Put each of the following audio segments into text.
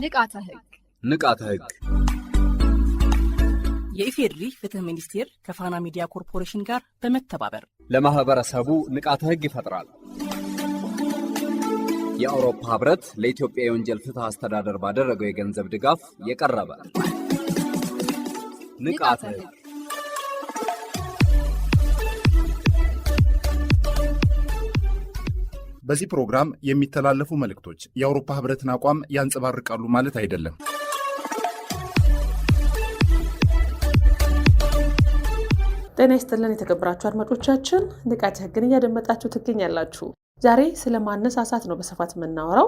ንቃተ ህግ የኢፌድሪ ፍትህ ሚኒስቴር ከፋና ሚዲያ ኮርፖሬሽን ጋር በመተባበር ለማህበረሰቡ ንቃተ ህግ ይፈጥራል። የአውሮፓ ህብረት ለኢትዮጵያ የወንጀል ፍትህ አስተዳደር ባደረገው የገንዘብ ድጋፍ የቀረበ ንቃተ ህግ። በዚህ ፕሮግራም የሚተላለፉ መልእክቶች የአውሮፓ ህብረትን አቋም ያንጸባርቃሉ ማለት አይደለም። ጤና ይስጥልን የተከበራችሁ አድማጮቻችን፣ ንቃተ ህግን እያደመጣችሁ ትገኛላችሁ። ዛሬ ስለ ማነሳሳት ነው በስፋት የምናወራው።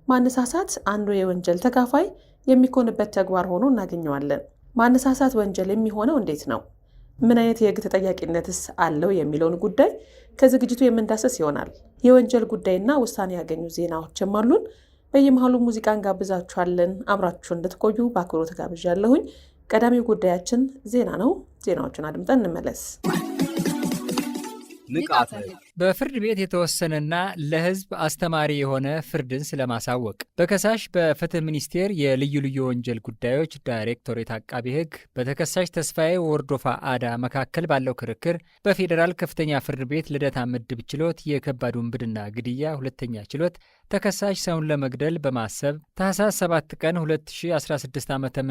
ማነሳሳት አንዱ የወንጀል ተካፋይ የሚኮንበት ተግባር ሆኖ እናገኘዋለን። ማነሳሳት ወንጀል የሚሆነው እንዴት ነው? ምን አይነት የህግ ተጠያቂነትስ አለው የሚለውን ጉዳይ ከዝግጅቱ የምንዳሰስ ይሆናል። የወንጀል ጉዳይና ውሳኔ ያገኙ ዜናዎችም አሉን። በየመሃሉ ሙዚቃ እንጋብዛችኋለን። አብራችሁ እንድትቆዩ በአክብሮት ጋብዣለሁኝ። ቀዳሚው ጉዳያችን ዜና ነው። ዜናዎችን አድምጠን እንመለስ። ንቃተ ህግ በፍርድ ቤት የተወሰነና ለህዝብ አስተማሪ የሆነ ፍርድን ስለማሳወቅ በከሳሽ በፍትህ ሚኒስቴር የልዩ ልዩ ወንጀል ጉዳዮች ዳይሬክቶሬት አቃቢ ህግ በተከሳሽ ተስፋዬ ወርዶፋ አዳ መካከል ባለው ክርክር በፌዴራል ከፍተኛ ፍርድ ቤት ልደታ ምድብ ችሎት የከባድ ውንብድና ግድያ ሁለተኛ ችሎት ተከሳሽ ሰውን ለመግደል በማሰብ ታህሳስ 7 ቀን 2016 ዓ.ም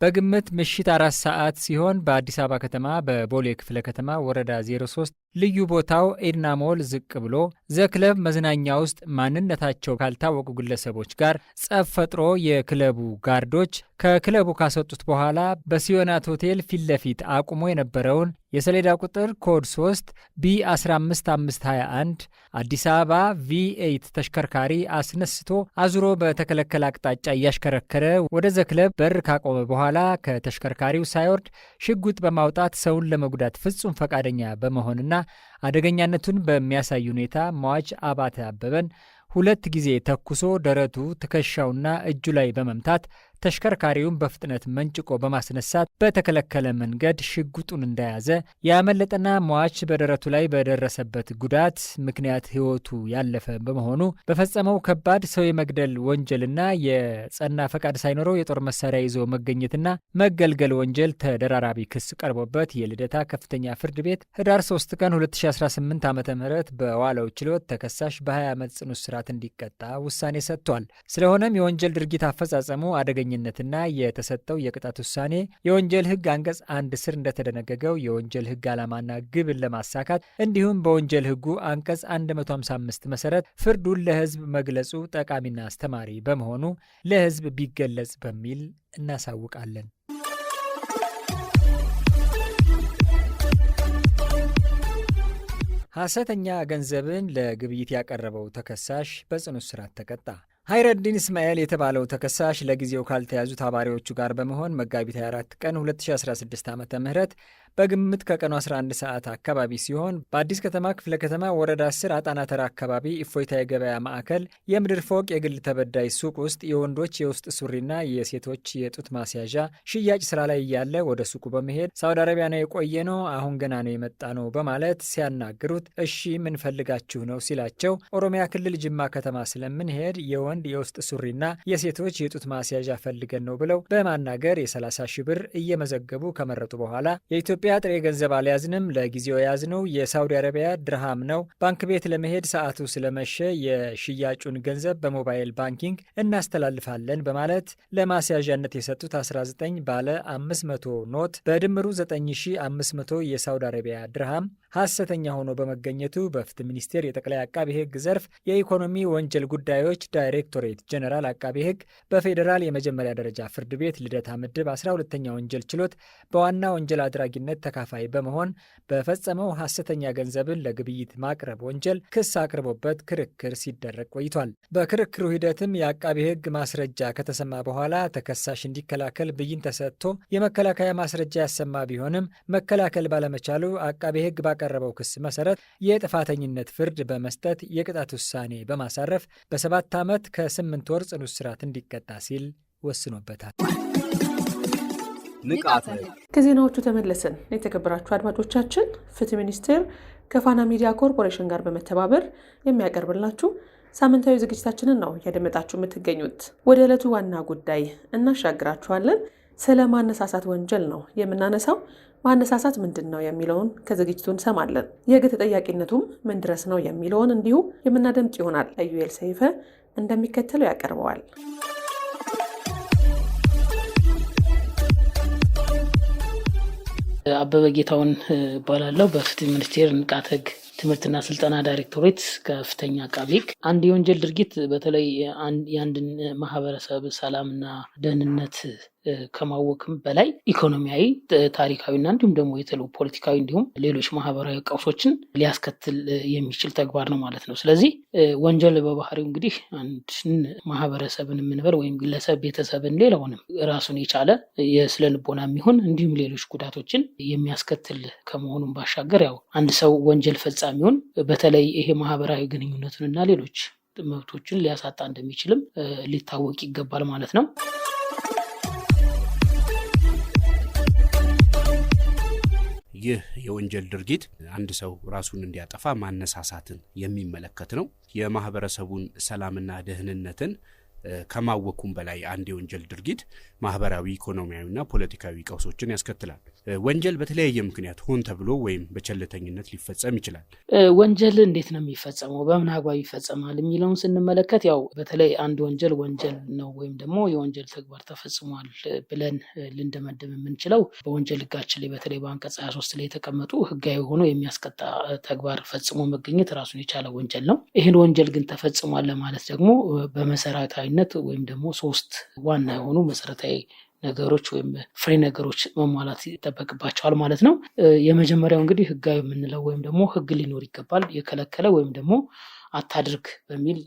በግምት ምሽት 4 ሰዓት ሲሆን በአዲስ አበባ ከተማ በቦሌ ክፍለ ከተማ ወረዳ 03 ልዩ ቦታው ኤድና ሞል ዝቅ ብሎ ዘክለብ መዝናኛ ውስጥ ማንነታቸው ካልታወቁ ግለሰቦች ጋር ጸብ ፈጥሮ የክለቡ ጋርዶች ከክለቡ ካሰጡት በኋላ በሲዮናት ሆቴል ፊት ለፊት አቁሞ የነበረውን የሰሌዳ ቁጥር ኮድ 3 B15521 አዲስ አበባ V8 ተሽከርካሪ አስነስቶ አዙሮ በተከለከለ አቅጣጫ እያሽከረከረ ወደ ዘክለብ በር ካቆመ በኋላ ከተሽከርካሪው ሳይወርድ ሽጉጥ በማውጣት ሰውን ለመጉዳት ፍጹም ፈቃደኛ በመሆንና አደገኛነቱን በሚያሳይ ሁኔታ ሟች አባተ አበበን 2 ጊዜ ተኩሶ ደረቱ፣ ትከሻውና እጁ ላይ በመምታት ተሽከርካሪውን በፍጥነት መንጭቆ በማስነሳት በተከለከለ መንገድ ሽጉጡን እንደያዘ ያመለጠና ሟች በደረቱ ላይ በደረሰበት ጉዳት ምክንያት ሕይወቱ ያለፈ በመሆኑ በፈጸመው ከባድ ሰው የመግደል ወንጀልና የጸና ፈቃድ ሳይኖረው የጦር መሳሪያ ይዞ መገኘትና መገልገል ወንጀል ተደራራቢ ክስ ቀርቦበት የልደታ ከፍተኛ ፍርድ ቤት ህዳር 3 ቀን 2018 ዓ.ም በዋለው ችሎት ተከሳሽ በ20 ዓመት ጽኑ እስራት እንዲቀጣ ውሳኔ ሰጥቷል። ስለሆነም የወንጀል ድርጊት አፈጻጸሙ አደገኛ ና የተሰጠው የቅጣት ውሳኔ የወንጀል ህግ አንቀጽ 1 ስር እንደተደነገገው የወንጀል ህግ ዓላማና ግብን ለማሳካት እንዲሁም በወንጀል ህጉ አንቀጽ 155 መሰረት ፍርዱን ለህዝብ መግለጹ ጠቃሚና አስተማሪ በመሆኑ ለህዝብ ቢገለጽ በሚል እናሳውቃለን። ሐሰተኛ ገንዘብን ለግብይት ያቀረበው ተከሳሽ በጽኑ እስራት ተቀጣ። ሀይረዲን እስማኤል የተባለው ተከሳሽ ለጊዜው ካልተያዙ ተባባሪዎቹ ጋር በመሆን መጋቢት 24 ቀን 2016 ዓ.ም በግምት ከቀኑ 11 ሰዓት አካባቢ ሲሆን በአዲስ ከተማ ክፍለ ከተማ ወረዳ 10 አጣና ተራ አካባቢ እፎይታ የገበያ ማዕከል የምድር ፎቅ የግል ተበዳይ ሱቅ ውስጥ የወንዶች የውስጥ ሱሪና የሴቶች የጡት ማስያዣ ሽያጭ ስራ ላይ እያለ ወደ ሱቁ በመሄድ ሳውዲ አረቢያ ነው የቆየ ነው፣ አሁን ገና ነው የመጣ ነው በማለት ሲያናግሩት እሺ ምን ፈልጋችሁ ነው ሲላቸው ኦሮሚያ ክልል ጅማ ከተማ ስለምንሄድ የወንድ የውስጥ ሱሪና የሴቶች የጡት ማስያዣ ፈልገን ነው ብለው በማናገር የ30 ሺህ ብር እየመዘገቡ ከመረጡ በኋላ የኢትዮጵያ ጥሬ ገንዘብ አልያዝንም፣ ለጊዜው የያዝነው የሳውዲ አረቢያ ድርሃም ነው፣ ባንክ ቤት ለመሄድ ሰዓቱ ስለመሸ የሽያጩን ገንዘብ በሞባይል ባንኪንግ እናስተላልፋለን በማለት ለማስያዣነት የሰጡት 19 ባለ 500 ኖት በድምሩ 9500 የሳውዲ አረቢያ ድርሃም ሐሰተኛ ሆኖ በመገኘቱ በፍትህ ሚኒስቴር የጠቅላይ አቃቢ ህግ ዘርፍ የኢኮኖሚ ወንጀል ጉዳዮች ዳይሬክቶሬት ጀነራል አቃቢ ህግ በፌዴራል የመጀመሪያ ደረጃ ፍርድ ቤት ልደታ ምድብ 12ኛ ወንጀል ችሎት በዋና ወንጀል አድራጊነት ተካፋይ በመሆን በፈጸመው ሐሰተኛ ገንዘብን ለግብይት ማቅረብ ወንጀል ክስ አቅርቦበት ክርክር ሲደረግ ቆይቷል። በክርክሩ ሂደትም የአቃቢ ህግ ማስረጃ ከተሰማ በኋላ ተከሳሽ እንዲከላከል ብይን ተሰጥቶ የመከላከያ ማስረጃ ያሰማ ቢሆንም መከላከል ባለመቻሉ አቃቢ ህግ ባቀረበው ክስ መሰረት የጥፋተኝነት ፍርድ በመስጠት የቅጣት ውሳኔ በማሳረፍ በ7 ዓመት ከ8 ወር ጽኑ እስራት እንዲቀጣ ሲል ወስኖበታል። ንቃተ ከዜናዎቹ ተመለስን። የተከበራችሁ አድማጮቻችን፣ ፍትህ ሚኒስቴር ከፋና ሚዲያ ኮርፖሬሽን ጋር በመተባበር የሚያቀርብላችሁ ሳምንታዊ ዝግጅታችንን ነው ያደመጣችሁ የምትገኙት። ወደ ዕለቱ ዋና ጉዳይ እናሻግራችኋለን። ስለ ማነሳሳት ወንጀል ነው የምናነሳው። ማነሳሳት ምንድን ነው የሚለውን ከዝግጅቱ እንሰማለን። የሕግ ተጠያቂነቱም ምን ድረስ ነው የሚለውን እንዲሁ የምናደምጥ ይሆናል። ኢዩኤል ሰይፈ እንደሚከተለው ያቀርበዋል። አበበ ጌታውን እባላለሁ። በፍትህ ሚኒስቴር ንቃተ ሕግ ትምህርትና ስልጠና ዳይሬክቶሬት ከፍተኛ አቃቤ ሕግ። አንድ የወንጀል ድርጊት በተለይ የአንድን ማህበረሰብ ሰላምና ደህንነት ከማወክም በላይ ኢኮኖሚያዊ፣ ታሪካዊና እንዲሁም ደግሞ የተለያዩ ፖለቲካዊ እንዲሁም ሌሎች ማህበራዊ ቀውሶችን ሊያስከትል የሚችል ተግባር ነው ማለት ነው። ስለዚህ ወንጀል በባህሪው እንግዲህ አንድን ማህበረሰብን የምንበር ወይም ግለሰብ፣ ቤተሰብን፣ ሌላውንም ራሱን የቻለ የስነ ልቦና የሚሆን እንዲሁም ሌሎች ጉዳቶችን የሚያስከትል ከመሆኑም ባሻገር ያው አንድ ሰው ወንጀል ፈጻሚውን በተለይ ይሄ ማህበራዊ ግንኙነቱንና ሌሎች መብቶችን ሊያሳጣ እንደሚችልም ሊታወቅ ይገባል ማለት ነው። ይህ የወንጀል ድርጊት አንድ ሰው ራሱን እንዲያጠፋ ማነሳሳትን የሚመለከት ነው። የማህበረሰቡን ሰላምና ደህንነትን ከማወኩም በላይ አንድ የወንጀል ድርጊት ማህበራዊ፣ ኢኮኖሚያዊና ፖለቲካዊ ቀውሶችን ያስከትላል። ወንጀል በተለያየ ምክንያት ሆን ተብሎ ወይም በቸልተኝነት ሊፈጸም ይችላል። ወንጀል እንዴት ነው የሚፈጸመው፣ በምን አግባብ ይፈጸማል የሚለውን ስንመለከት ያው በተለይ አንድ ወንጀል ነው ወይም ደግሞ የወንጀል ተግባር ተፈጽሟል ብለን ልንደመድም የምንችለው በወንጀል ሕጋችን ላይ በተለይ በአንቀጽ 23 ላይ የተቀመጡ ሕጋዊ ሆኖ የሚያስቀጣ ተግባር ፈጽሞ መገኘት ራሱን የቻለ ወንጀል ነው። ይህን ወንጀል ግን ተፈጽሟል ለማለት ደግሞ በመሰረታዊነት ወይም ደግሞ 3 ዋና የሆኑ መሰረታዊ ነገሮች ወይም ፍሬ ነገሮች መሟላት ይጠበቅባቸዋል ማለት ነው። የመጀመሪያው እንግዲህ ሕጋዊ የምንለው ወይም ደግሞ ሕግ ሊኖር ይገባል። የከለከለ ወይም ደግሞ አታድርግ በሚል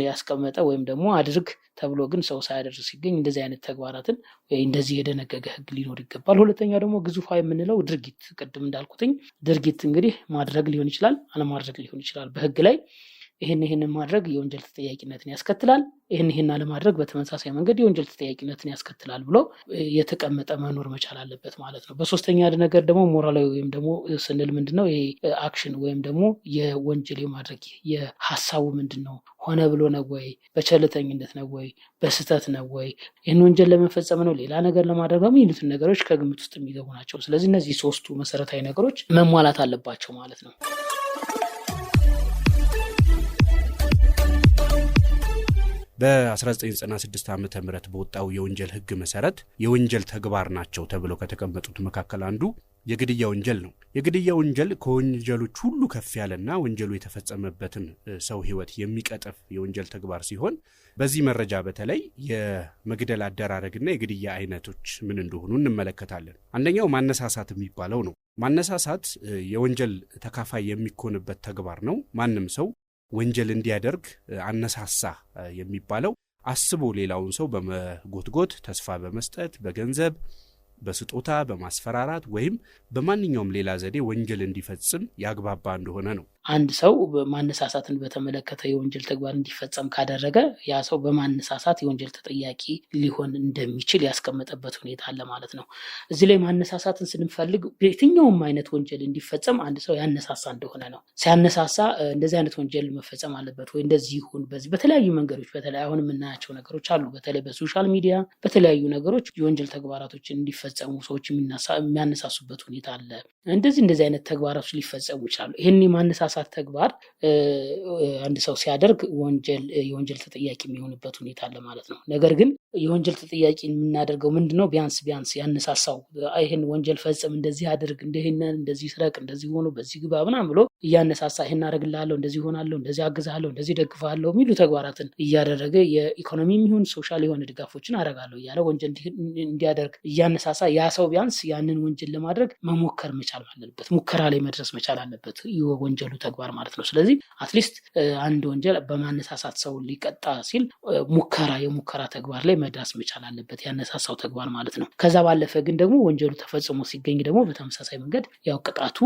ያስቀመጠ ወይም ደግሞ አድርግ ተብሎ ግን ሰው ሳያደርግ ሲገኝ እንደዚህ አይነት ተግባራትን ወይ እንደዚህ የደነገገ ሕግ ሊኖር ይገባል። ሁለተኛው ደግሞ ግዙፋዊ የምንለው ድርጊት፣ ቅድም እንዳልኩትኝ ድርጊት እንግዲህ ማድረግ ሊሆን ይችላል፣ አለማድረግ ሊሆን ይችላል። በሕግ ላይ ይህንን ማድረግ የወንጀል ተጠያቂነትን ያስከትላል፣ ይህን አለማድረግ በተመሳሳይ መንገድ የወንጀል ተጠያቂነትን ያስከትላል ብሎ የተቀመጠ መኖር መቻል አለበት ማለት ነው። በሶስተኛ ነገር ደግሞ ሞራላዊ ወይም ደግሞ ስንል ምንድነው ይሄ አክሽን ወይም ደግሞ የወንጀል የማድረግ የሀሳቡ ምንድነው? ሆነ ብሎ ነው ወይ? በቸልተኝነት ነው ወይ? በስህተት ነው ወይ? ይህን ወንጀል ለመፈጸም ነው? ሌላ ነገር ለማድረግ ነው? የሚሉትን ነገሮች ከግምት ውስጥ የሚገቡ ናቸው። ስለዚህ እነዚህ 3ቱ መሰረታዊ ነገሮች መሟላት አለባቸው ማለት ነው። በ1996 ዓ.ም በወጣው የወንጀል ሕግ መሰረት የወንጀል ተግባር ናቸው ተብለው ከተቀመጡት መካከል አንዱ የግድያ ወንጀል ነው። የግድያ ወንጀል ከወንጀሎች ሁሉ ከፍ ያለና ወንጀሉ የተፈጸመበትን ሰው ሕይወት የሚቀጥፍ የወንጀል ተግባር ሲሆን በዚህ መረጃ በተለይ የመግደል አደራረግና የግድያ አይነቶች ምን እንደሆኑ እንመለከታለን። አንደኛው ማነሳሳት የሚባለው ነው። ማነሳሳት የወንጀል ተካፋይ የሚኮንበት ተግባር ነው። ማንም ሰው ወንጀል እንዲያደርግ አነሳሳ የሚባለው አስቦ ሌላውን ሰው በመጎትጎት፣ ተስፋ በመስጠት፣ በገንዘብ፣ በስጦታ፣ በማስፈራራት ወይም በማንኛውም ሌላ ዘዴ ወንጀል እንዲፈጽም ያግባባ እንደሆነ ነው። አንድ ሰው ማነሳሳትን በተመለከተ የወንጀል ተግባር እንዲፈጸም ካደረገ ያ ሰው በማነሳሳት የወንጀል ተጠያቂ ሊሆን እንደሚችል ያስቀመጠበት ሁኔታ አለ ማለት ነው። እዚህ ላይ ማነሳሳትን ስንፈልግ በየትኛውም አይነት ወንጀል እንዲፈጸም አንድ ሰው ያነሳሳ እንደሆነ ነው። ሲያነሳሳ እንደዚህ አይነት ወንጀል መፈጸም አለበት ወይ እንደዚህ ይሁን በዚህ በተለያዩ መንገዶች በተለይ አሁን የምናያቸው ነገሮች አሉ። በተለይ በሶሻል ሚዲያ በተለያዩ ነገሮች የወንጀል ተግባራቶችን እንዲፈጸሙ ሰዎች የሚያነሳሱበት ሁኔታ አለ። እንደዚህ አይነት ተግባራቶች ሊፈጸሙ ይችላሉ። ይህን የማነሳሳት ተግባር አንድ ሰው ሲያደርግ የወንጀል ተጠያቂ የሚሆንበት ሁኔታ አለ ማለት ነው። ነገር ግን የወንጀል ተጠያቂ የምናደርገው ምንድነው? ቢያንስ ያነሳሳው ይህን ወንጀል ፈጽም፣ እንደዚህ አድርግ፣ እንደዚህ ስረቅ፣ እንደዚህ ሆኖ በዚህ ግባ ምናምን ብሎ እያነሳሳ ይህን አደርግልሃለሁ፣ እንደዚህ ሆናለሁ፣ እንደዚህ አግዝሃለሁ፣ እንደዚህ ደግፍሃለሁ የሚሉ ተግባራትን እያደረገ የኢኮኖሚ የሚሆን ሶሻል የሆነ ድጋፎችን አደርጋለሁ እያለ ወንጀል እንዲያደርግ እያነሳሳ ያ ሰው ቢያንስ ያንን ወንጀል ለማድረግ መሞከር መቻል አለበት፣ ሙከራ ላይ መድረስ መቻል አለበት የወንጀሉ ተግባር ማለት ነው። ስለዚህ አትሊስት አንድ ወንጀል በማነሳሳት ሰው ሊቀጣ ሲል የሙከራ ተግባር ላይ መድረስ መቻል አለበት፣ ያነሳሳው ተግባር ማለት ነው። ከዛ ባለፈ ግን ደግሞ ወንጀሉ ተፈጽሞ ሲገኝ ደግሞ በተመሳሳይ መንገድ ያው ቅጣቱ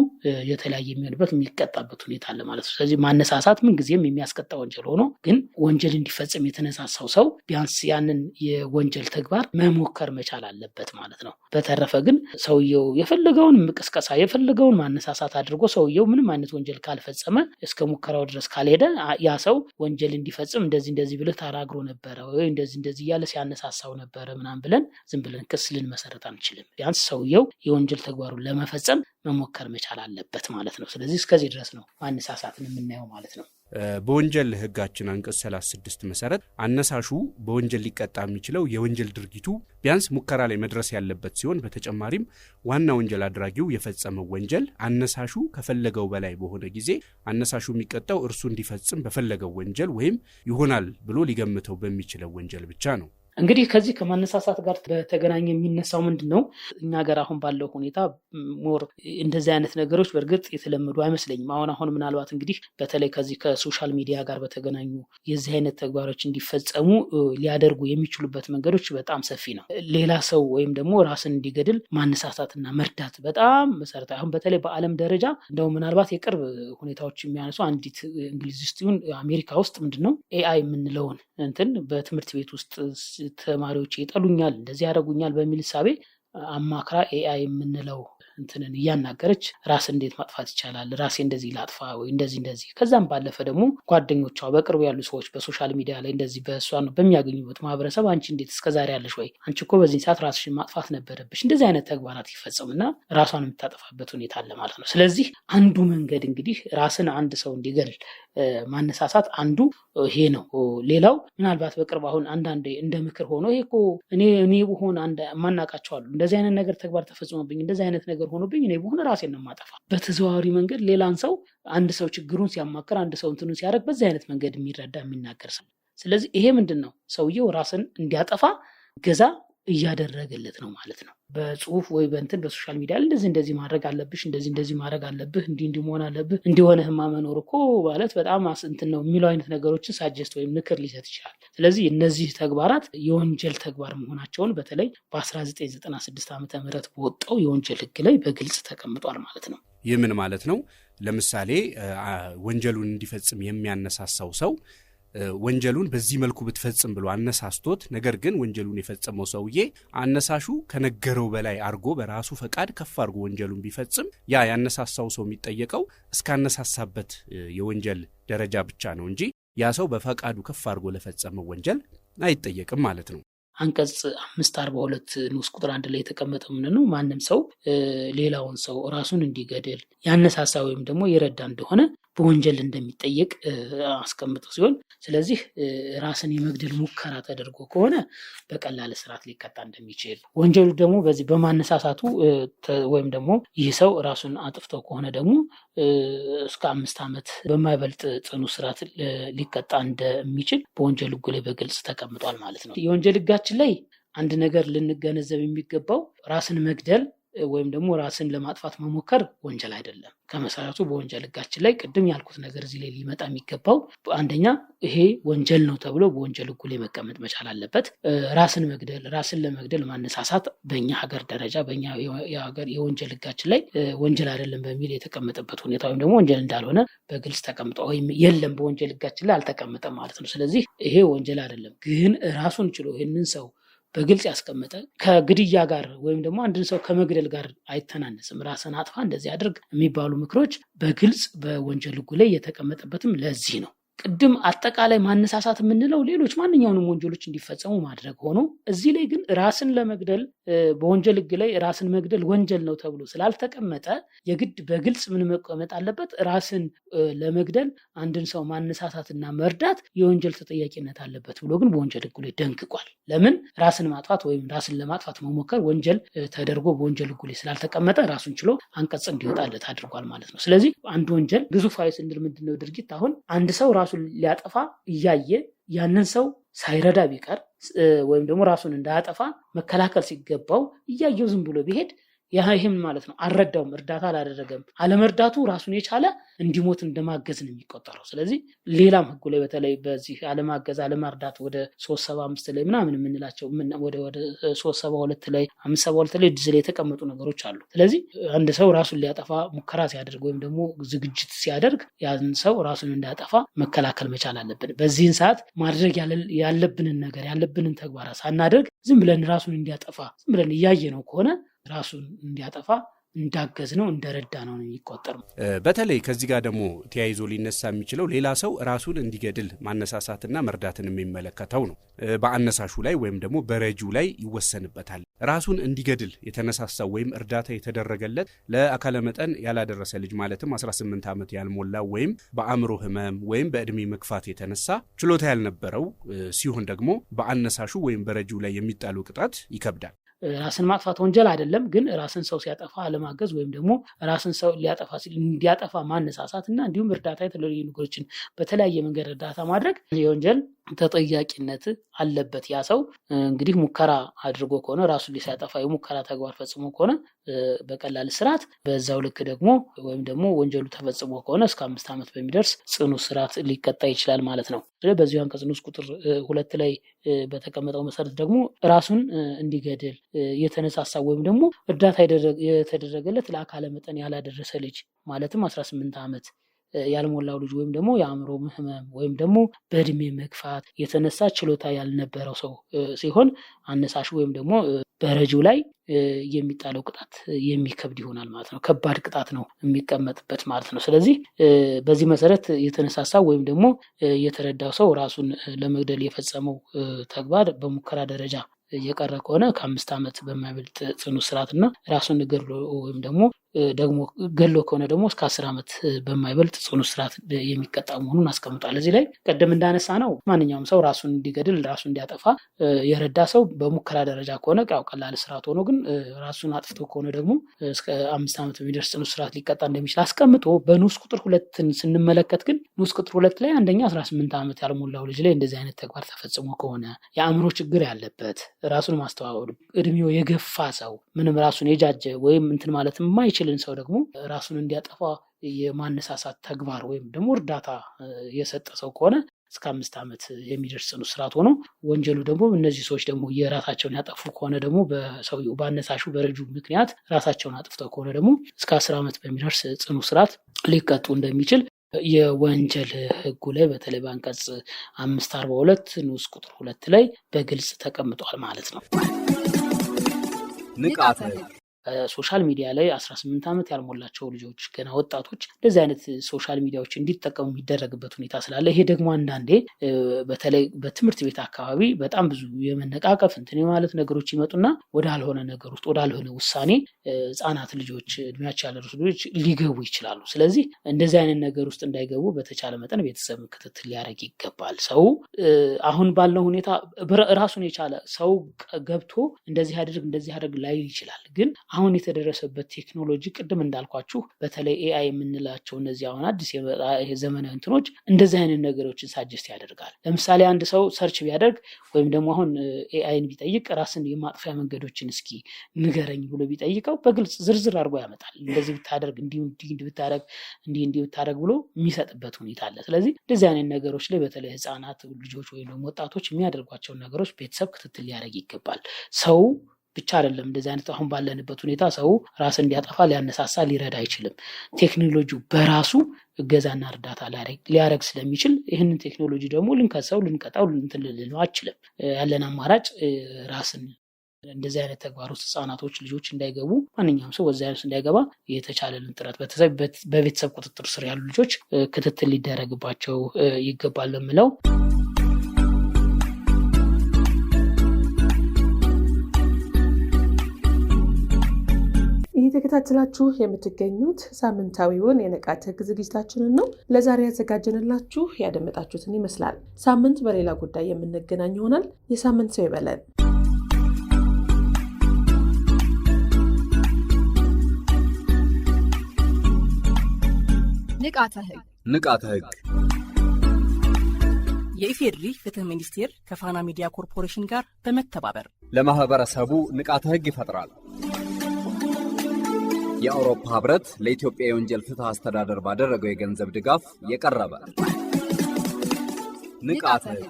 የተለያየ የሚሆንበት የሚቀጣበት ሁኔታ አለ ማለት ነው። ስለዚህ ማነሳሳት ምንጊዜም የሚያስቀጣ ወንጀል ሆኖ ግን ወንጀል እንዲፈጽም የተነሳሳው ሰው ቢያንስ ያንን የወንጀል ተግባር መሞከር መቻል አለበት ማለት ነው። በተረፈ ግን ሰውየው የፈለገውን ቅስቀሳ የፈለገውን ማነሳሳት አድርጎ ሰውየው ምንም አይነት ወንጀል ካልፈጸመ ካልፈጸመ እስከ ሙከራው ድረስ ካልሄደ ያ ሰው ወንጀል እንዲፈጽም እንደዚህ ብለህ ታራግሮ ነበረ ወይ እንደዚህ እያለ ሲያነሳሳው ነበረ ምናምን ብለን ዝም ብለን ክስ ልንመሰረት አንችልም። ቢያንስ ሰውየው የወንጀል ተግባሩን ለመፈጸም መሞከር መቻል አለበት ማለት ነው። ስለዚህ እስከዚህ ድረስ ነው ማነሳሳትን የምናየው ማለት ነው። በወንጀል ሕጋችን አንቀጽ 36 መሰረት አነሳሹ በወንጀል ሊቀጣ የሚችለው የወንጀል ድርጊቱ ቢያንስ ሙከራ ላይ መድረስ ያለበት ሲሆን በተጨማሪም ዋና ወንጀል አድራጊው የፈጸመው ወንጀል አነሳሹ ከፈለገው በላይ በሆነ ጊዜ አነሳሹ የሚቀጣው እርሱ እንዲፈጽም በፈለገው ወንጀል ወይም ይሆናል ብሎ ሊገምተው በሚችለው ወንጀል ብቻ ነው። እንግዲህ ከዚህ ከማነሳሳት ጋር በተገናኘ የሚነሳው ምንድነው? እኛ ጋር አሁን ባለው ሁኔታ ሞር እንደዚህ አይነት ነገሮች በእርግጥ የተለመዱ አይመስለኝም። አሁን ምናልባት እንግዲህ በተለይ ከዚህ ከሶሻል ሚዲያ ጋር በተገናኙ የዚህ አይነት ተግባሮች እንዲፈጸሙ ሊያደርጉ የሚችሉበት መንገዶች በጣም ሰፊ ነው። ሌላ ሰው ወይም ደግሞ ራስን እንዲገድል ማነሳሳትና መርዳት በጣም መሰረታዊ። አሁን በተለይ በዓለም ደረጃ እንደው ምናልባት የቅርብ ሁኔታዎች የሚያነሱ አንዲት እንግሊዝ ውስጥ ይሁን አሜሪካ ውስጥ ምንድነው ኤአይ የምንለውን እንትን በትምህርት ቤት ውስጥ ተማሪዎች ይጠሉኛል እንደዚህ ያደርጉኛል በሚል ሳቤ አማክራ ኤአይ የምንለው እንትንን እያናገረች ራስ እንዴት ማጥፋት ይቻላል፣ ራሴ እንደዚህ ላጥፋ ወይ እንደዚህ ከዛም ባለፈ ደግሞ ጓደኞቿ በቅርቡ ያሉ ሰዎች በሶሻል ሚዲያ ላይ እንደዚህ በእሷን በሚያገኙበት ማህበረሰብ አንቺ እንዴት እስከዛሬ ያለሽ ወይ አንቺ እኮ በዚህ ሰዓት ራስሽን ማጥፋት ነበረብሽ እንደዚህ አይነት ተግባራት ይፈጸሙና ራሷን የምታጠፋበት ሁኔታ አለ ማለት ነው። ስለዚህ አንዱ መንገድ እንግዲህ ራስን አንድ ሰው እንዲገድል ማነሳሳት አንዱ ይሄ ነው። ሌላው ምናልባት በቅርብ አሁን አንዳንዴ እንደ ምክር ሆኖ ይሄ እኮ እኔ ብሆን ማናቃቸው አሉ እንደዚህ አይነት ነገር ተግባር ተፈጽሞብኝ እንደዚህ አይነት ነገር ሆኖብኝ እኔ ብሆን ራሴን ነው ማጠፋ። በተዘዋዋሪ መንገድ ሌላን ሰው አንድ ሰው ችግሩን ሲያማክር አንድ ሰው እንትኑን ሲያደርግ በዚህ አይነት መንገድ የሚረዳ የሚናገር ሰው። ስለዚህ ይሄ ምንድነው ሰውየው ራስን እንዲያጠፋ ገዛ እያደረገለት ነው ማለት ነው። በጽሁፍ ወይ በእንትን በሶሻል ሚዲያ እንደዚህ ማድረግ አለብሽ እንደዚህ ማድረግ አለብህ እንዲህ መሆን አለብህ እንዲሆነህማ መኖር እኮ ማለት በጣም እንትን ነው የሚለው አይነት ነገሮችን ሳጀስት ወይም ምክር ሊሰጥ ይችላል። ስለዚህ እነዚህ ተግባራት የወንጀል ተግባር መሆናቸውን በተለይ በ1996 ዓ.ም በወጣው የወንጀል ሕግ ላይ በግልጽ ተቀምጧል ማለት ነው። ይህ ምን ማለት ነው? ለምሳሌ ወንጀሉን እንዲፈጽም የሚያነሳሳው ሰው ወንጀሉን በዚህ መልኩ ብትፈጽም ብሎ አነሳስቶት፣ ነገር ግን ወንጀሉን የፈጸመው ሰውዬ አነሳሹ ከነገረው በላይ አርጎ በራሱ ፈቃድ ከፍ አርጎ ወንጀሉን ቢፈጽም ያ ያነሳሳው ሰው የሚጠየቀው እስካነሳሳበት የወንጀል ደረጃ ብቻ ነው እንጂ ያ ሰው በፈቃዱ ከፍ አርጎ ለፈጸመው ወንጀል አይጠየቅም ማለት ነው። አንቀጽ 542 ንዑስ ቁጥር 1 ላይ የተቀመጠው ምንድነው? ማንም ሰው ሌላውን ሰው ራሱን እንዲገድል ያነሳሳ ወይም ደግሞ የረዳ እንደሆነ በወንጀል እንደሚጠየቅ አስቀምጦ ሲሆን፣ ስለዚህ ራስን የመግደል ሙከራ ተደርጎ ከሆነ በቀላል እስራት ሊቀጣ እንደሚችል፣ ወንጀሉ ደግሞ በዚህ በማነሳሳቱ ወይም ደግሞ ይህ ሰው ራሱን አጥፍቶ ከሆነ ደግሞ እስከ 5 ዓመት በማይበልጥ ጽኑ እስራት ሊቀጣ እንደሚችል በወንጀል ሕጉ ላይ በግልጽ ተቀምጧል ማለት ነው። የወንጀል ሕጋችን ላይ አንድ ነገር ልንገነዘብ የሚገባው ራስን መግደል ወይም ደግሞ ራስን ለማጥፋት መሞከር ወንጀል አይደለም። ከመሰረቱ በወንጀል ሕጋችን ላይ ቅድም ያልኩት ነገር እዚህ ላይ ሊመጣ የሚገባው አንደኛ ይሄ ወንጀል ነው ተብሎ በወንጀል ሕጉ ላይ መቀመጥ መቻል አለበት። ራስን ለመግደል ማነሳሳት በእኛ ሀገር ደረጃ በእኛ የሀገር የወንጀል ሕጋችን ላይ ወንጀል አይደለም በሚል የተቀመጠበት ሁኔታ ወይም ደግሞ ወንጀል እንዳልሆነ በግልጽ ተቀምጦ ወይም የለም በወንጀል ሕጋችን ላይ አልተቀመጠም ማለት ነው። ስለዚህ ይሄ ወንጀል አይደለም። ግን ራሱን ችሎ ይህንን ሰው በግልጽ ያስቀመጠ ከግድያ ጋር ወይም ደግሞ አንድን ሰው ከመግደል ጋር አይተናነስም። ራስን አጥፋ እንደዚህ አድርግ የሚባሉ ምክሮች በግልጽ በወንጀል ሕጉ ላይ የተቀመጠበትም ለዚህ ነው። ቅድም አጠቃላይ ማነሳሳት የምንለው ሌሎች ማንኛውንም ወንጀሎች እንዲፈጸሙ ማድረግ ሆኖ እዚህ ላይ ግን ራስን ለመግደል በወንጀል ሕግ ላይ ራስን መግደል ወንጀል ነው ተብሎ ስላልተቀመጠ የግድ በግልጽ ምን መቀመጥ አለበት? ራስን ለመግደል አንድን ሰው ማነሳሳትና መርዳት የወንጀል ተጠያቂነት አለበት ብሎ ግን በወንጀል ሕጉ ላይ ደንግቋል። ለምን? ራስን ማጥፋት ወይም ራስን ለማጥፋት መሞከር ወንጀል ተደርጎ በወንጀል ሕጉ ላይ ስላልተቀመጠ ራሱን ችሎ አንቀጽ እንዲወጣለት አድርጓል ማለት ነው። ስለዚህ አንድ ወንጀል ግዙፋዊ ስንል ምንድነው ድርጊት? አሁን አንድ ሰው ራሱን ሊያጠፋ እያየ ያንን ሰው ሳይረዳ ቢቀር ወይም ደግሞ ራሱን እንዳያጠፋ መከላከል ሲገባው እያየው ዝም ብሎ ቢሄድ ይህም ማለት ነው አልረዳውም፣ እርዳታ አላደረገም። አለመርዳቱ ራሱን የቻለ እንዲሞት እንደማገዝ ነው የሚቆጠረው። ስለዚህ ሌላም ሕጉ ላይ በተለይ በዚህ አለማገዝ አለማርዳት ወደ 375 ላይ ምናምን የምንላቸው ወደ 372 ላይ 572 ላይ ድዝ ላይ የተቀመጡ ነገሮች አሉ። ስለዚህ አንድ ሰው ራሱን ሊያጠፋ ሙከራ ሲያደርግ ወይም ደግሞ ዝግጅት ሲያደርግ ያን ሰው ራሱን እንዳያጠፋ መከላከል መቻል አለብን። በዚህን ሰዓት ማድረግ ያለብንን ነገር ያለብንን ተግባራት ሳናደርግ ዝም ብለን ራሱን እንዲያጠፋ ዝም ብለን እያየ ነው ከሆነ ራሱን እንዲያጠፋ እንዳገዝ ነው እንደረዳ ነው የሚቆጠር። በተለይ ከዚህ ጋር ደግሞ ተያይዞ ሊነሳ የሚችለው ሌላ ሰው ራሱን እንዲገድል ማነሳሳትና መርዳትን የሚመለከተው ነው። በአነሳሹ ላይ ወይም ደግሞ በረጂው ላይ ይወሰንበታል። ራሱን እንዲገድል የተነሳሳው ወይም እርዳታ የተደረገለት ለአካለ መጠን ያላደረሰ ልጅ ማለትም 18 ዓመት ያልሞላው ወይም በአእምሮ ህመም ወይም በእድሜ መግፋት የተነሳ ችሎታ ያልነበረው ሲሆን ደግሞ በአነሳሹ ወይም በረጂው ላይ የሚጣለው ቅጣት ይከብዳል። ራስን ማጥፋት ወንጀል አይደለም፣ ግን ራስን ሰው ሲያጠፋ አለማገዝ ወይም ደግሞ ራስን ሰው እንዲያጠፋ ማነሳሳት እና እንዲሁም እርዳታ የተለያዩ ነገሮችን በተለያየ መንገድ እርዳታ ማድረግ የወንጀል ተጠያቂነት አለበት። ያ ሰው እንግዲህ ሙከራ አድርጎ ከሆነ ራሱን ሲያጠፋ የሙከራ ተግባር ፈጽሞ ከሆነ በቀላል እስራት፣ በዛው ልክ ደግሞ ወይም ደግሞ ወንጀሉ ተፈጽሞ ከሆነ እስከ 5 ዓመት በሚደርስ ጽኑ እስራት ሊቀጣ ይችላል ማለት ነው። በዚሁ አንቀጽ ንዑስ ቁጥር 2 ላይ በተቀመጠው መሰረት ደግሞ ራሱን እንዲገድል የተነሳሳ ወይም ደግሞ እርዳታ የተደረገለት ለአካለ መጠን ያላደረሰ ልጅ ማለትም 18 ዓመት ያልሞላው ልጅ ወይም ደግሞ የአእምሮ ህመም ወይም ደግሞ በእድሜ መግፋት የተነሳ ችሎታ ያልነበረው ሰው ሲሆን አነሳሹ ወይም ደግሞ በረጂው ላይ የሚጣለው ቅጣት የሚከብድ ይሆናል ማለት ነው። ከባድ ቅጣት ነው የሚቀመጥበት ማለት ነው። ስለዚህ በዚህ መሰረት የተነሳሳው ወይም ደግሞ የተረዳው ሰው ራሱን ለመግደል የፈጸመው ተግባር በሙከራ ደረጃ የቀረ ከሆነ ከ5 ዓመት በማይበልጥ ጽኑ እስራትና ራሱን ገድሎ ወይም ደግሞ ገሎ ከሆነ ደግሞ እስከ 10 ዓመት በማይበልጥ ጽኑ እስራት የሚቀጣ መሆኑን አስቀምጧል። እዚህ ላይ ቀደም እንዳነሳ ነው ማንኛውም ሰው ራሱን እንዲገድል ራሱን እንዲያጠፋ የረዳ ሰው በሙከራ ደረጃ ከሆነ ያው ቀላል እስራት ሆኖ ግን ራሱን አጥፍቶ ከሆነ ደግሞ እስከ 5 ዓመት በሚደርስ ጽኑ እስራት ሊቀጣ እንደሚችል አስቀምጦ በንዑስ ቁጥር 2 ስንመለከት ግን ንዑስ ቁጥር 2 ላይ አንደኛ 18 ዓመት ያልሞላው ልጅ ላይ እንደዚህ አይነት ተግባር ተፈጽሞ ከሆነ የአእምሮ ችግር ያለበት ራሱን ማስተዋወድ እድሜው የገፋ ሰው ምንም ራሱን የጃጀ ወይም እንትን ማለት የማይችልን ሰው ደግሞ ራሱን እንዲያጠፋ የማነሳሳት ተግባር ወይም ደግሞ እርዳታ የሰጠ ሰው ከሆነ እስከ 5 ዓመት የሚደርስ ጽኑ እስራት ሆኖ ወንጀሉ ደግሞ እነዚህ ሰዎች ደግሞ የራሳቸውን ያጠፉ ከሆነ ደግሞ በሰውየው ባነሳሹ በረጂው ምክንያት ራሳቸውን አጥፍተው ከሆነ ደግሞ እስከ 10 ዓመት በሚደርስ ጽኑ እስራት ሊቀጡ እንደሚችል የወንጀል ሕጉ ላይ በተለይ በአንቀጽ 542 ንዑስ ቁጥር 2 ላይ በግልጽ ተቀምጧል ማለት ነው። ንቃተ ሶሻል ሚዲያ ላይ 18 ዓመት ያልሞላቸው ልጆች ገና ወጣቶች እንደዚህ አይነት ሶሻል ሚዲያዎች እንዲጠቀሙ የሚደረግበት ሁኔታ ስላለ ይሄ ደግሞ አንዳንዴ በተለይ በትምህርት ቤት አካባቢ በጣም ብዙ የመነቃቀፍ እንትን ማለት ነገሮች ይመጡና ወዳልሆነ ነገር ውስጥ ወዳልሆነ ውሳኔ ህጻናት ልጆች እድሜያቸው ያልደረሱ ልጆች ሊገቡ ይችላሉ። ስለዚህ እንደዚህ አይነት ነገር ውስጥ እንዳይገቡ በተቻለ መጠን ቤተሰብ ክትትል ሊያደርግ ይገባል። ሰው አሁን ባለው ሁኔታ ራሱን የቻለ ሰው ገብቶ እንደዚህ አድርግ ላይ ይችላል። ግን አሁን የተደረሰበት ቴክኖሎጂ ቅድም እንዳልኳችሁ በተለይ ኤአይ የምንላቸው እነዚህ አሁን አዲስ የዘመናዊ እንትኖች እንደዚህ አይነት ነገሮችን ሳጀስት ያደርጋል። ለምሳሌ አንድ ሰው ሰርች ቢያደርግ ወይም ደግሞ አሁን ኤአይን ቢጠይቅ ራስን የማጥፊያ መንገዶችን እስኪ ንገረኝ ብሎ ቢጠይቀው በግልጽ ዝርዝር አድርጎ ያመጣል። እንደዚህ ብታደርግ እንዲህ ብታደርግ ብሎ የሚሰጥበት ሁኔታ አለ። ስለዚህ እንደዚህ አይነት ነገሮች ላይ በተለይ ህፃናት ልጆች ወይም ደግሞ ወጣቶች የሚያደርጓቸውን ነገሮች ቤተሰብ ክትትል ሊያደርግ ይገባል። ሰው ብቻ አይደለም እንደዚህ አይነት አሁን ባለንበት ሁኔታ ሰው ራስን እንዲያጠፋ ሊያነሳሳ ሊረዳ አይችልም። ቴክኖሎጂው በራሱ እገዛና እርዳታ ሊያደርግ ስለሚችል ይህንን ቴክኖሎጂ ደግሞ ልንከሰው ልንቀጣው ልንለው አይችልም። ያለን አማራጭ ራስን እንደዚህ አይነት ተግባር ውስጥ ህጻናቶች ልጆች እንዳይገቡ ማንኛውም ሰው ወዛ አይነት እንዳይገባ የተቻለልን ጥረት በቤተሰብ ቁጥጥር ስር ያሉ ልጆች ክትትል ሊደረግባቸው ይገባል የምለው። እየተከታተላችሁ የምትገኙት ሳምንታዊውን የንቃተ ህግ ዝግጅታችንን ነው። ለዛሬ ያዘጋጀንላችሁ ያደመጣችሁትን ይመስላል። ሳምንት በሌላ ጉዳይ የምንገናኝ ይሆናል። የሳምንት ሰው ይበለን። ንቃተ ህግ የኢፌድሪ ፍትህ ሚኒስቴር ከፋና ሚዲያ ኮርፖሬሽን ጋር በመተባበር ለማህበረሰቡ ንቃተ ህግ ይፈጥራል። የአውሮፓ ህብረት ለኢትዮጵያ የወንጀል ፍትህ አስተዳደር ባደረገው የገንዘብ ድጋፍ የቀረበ ንቃተ ህግ።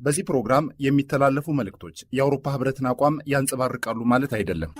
በዚህ ፕሮግራም የሚተላለፉ መልእክቶች የአውሮፓ ህብረትን አቋም ያንጸባርቃሉ ማለት አይደለም።